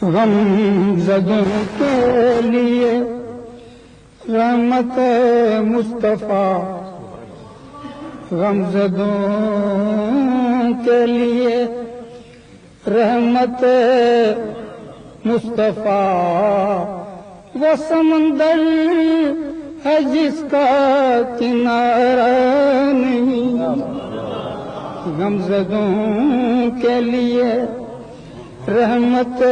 غم زدوں کے لیے رحمت مصطفیٰ، غم زدوں کے لیے رحمت مصطفیٰ، وہ سمندر ہے جس کا کنارہ نہیں، غم زدوں کے لیے رحمت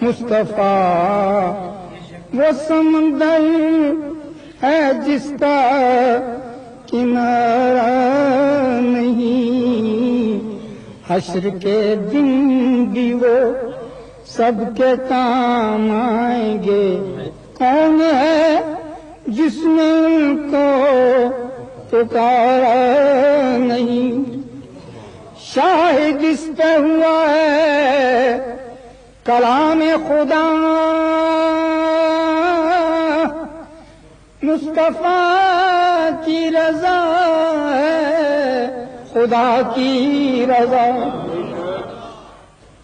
مصطفیٰ، وہ سمندر ہے جس کا کنارہ نہیں، حشر کے دن بھی وہ سب کے کام آئیں گے، کون ہے جس نے ان کو پکارا نہیں، شاہد اس پہ ہوا ہے کلام خدا، مصطفیٰ کی رضا ہے خدا کی رضا،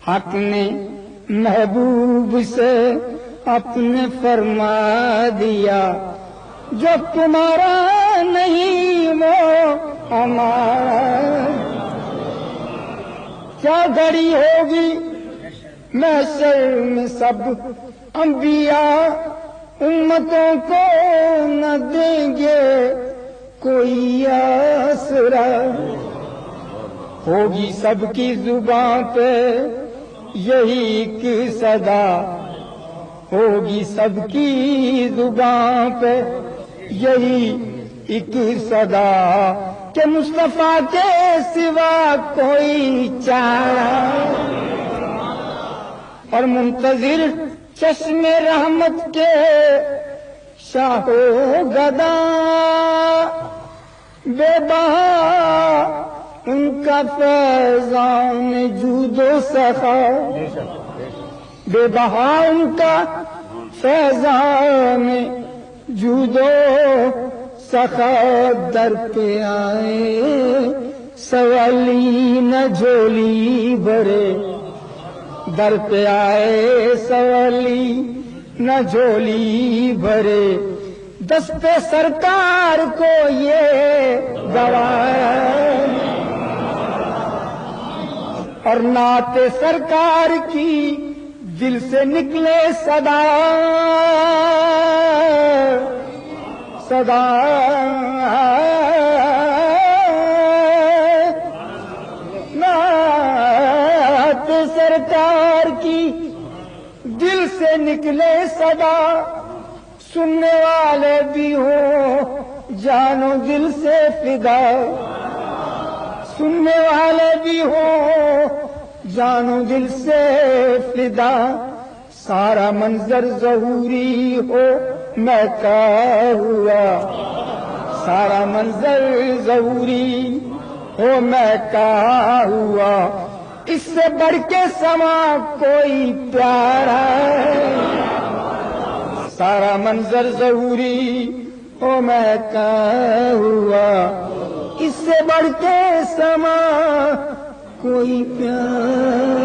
حق نے محبوب سے اپنے فرما دیا، جو تمہارا نہیں وہ ہمارا، کیا گھڑی ہوگی محشر میں سب انبیاء امتوں کو نہ دیں گے کوئی آسرا، ہوگی سب کی زبان پہ یہی ایک صدا، ہوگی سب کی زبان پہ یہی ایک صدا کہ مصطفیٰ کے سوا کوئی چارہ، اور منتظر چشم رحمت کے شاہ و گدا، بے بہا ان کا فیضان جود و سخا، بے بہا ان کا فیضان جود و سخا، در پہ آئے سوالی نہ جھولی بھرے، در پہ آئے سوالی نہ جھولی بھرے، دست سرکار کو یہ گوایا، اور نعت سرکار کی دل سے نکلے صدا، صدا نعت سرکار کی دل سے نکلے صدا، سننے والے بھی ہوں جانو دل سے فدا، سننے والے بھی ہوں جانو دل سے فدا، سارا منظر ظہوری ہو میں کا ہوا، سارا منظر ظہوری ہو میں کا ہوا، اس سے بڑھ کے سما کوئی پیارا ہے، سارا منظر ظہوری ہو میں کا ہوا، اس سے بڑھ کے سما کوئی پیارا